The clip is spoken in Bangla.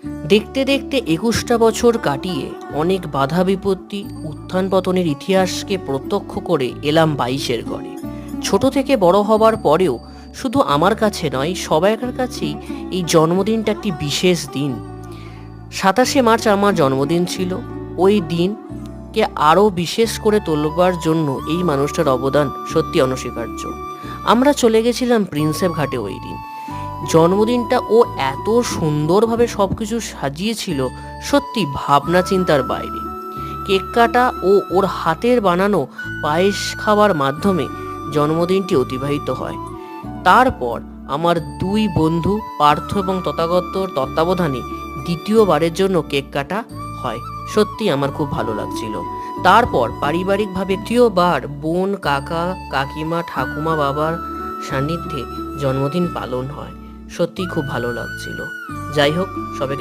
দেখতে দেখতে 21টা বছর কাটিয়ে অনেক বাধা বিপত্তি, উত্থান পতনের ইতিহাসকে প্রত্যক্ষ করে এলাম 22-এর ঘরে। ছোট থেকে বড় হবার পরেও শুধু আমার কাছে নয়, সবাইকার কাছেই এই জন্মদিনটা একটি বিশেষ দিন। 27শে মার্চ আমার জন্মদিন ছিল। ওই দিনকে আরও বিশেষ করে তোলবার জন্য এই মানুষটার অবদান সত্যি অনস্বীকার্য। আমরা চলে গেছিলাম প্রিন্সেপ ঘাটে ওই দিন। জন্মদিনটা ও এত সুন্দরভাবে সব কিছু সাজিয়েছিল, সত্যি ভাবনা চিন্তার বাইরে। কেক কাটা ও ওর হাতের বানানো পায়েস খাওয়ার মাধ্যমে জন্মদিনটি অতিবাহিত হয়। তারপর আমার দুই বন্ধু পার্থ এবং তথাগতর তত্ত্বাবধানে দ্বিতীয়বারের জন্য কেক কাটা হয়। সত্যি আমার খুব ভালো লাগছিল। তারপর পারিবারিকভাবে তৃতীয়বার বোন, কাকা, কাকিমা, ঠাকুমা, বাবার সান্নিধ্যে জন্মদিন পালন হয়। সত্যি খুব ভালো লাগছিল। যাই হোক, সবাইকে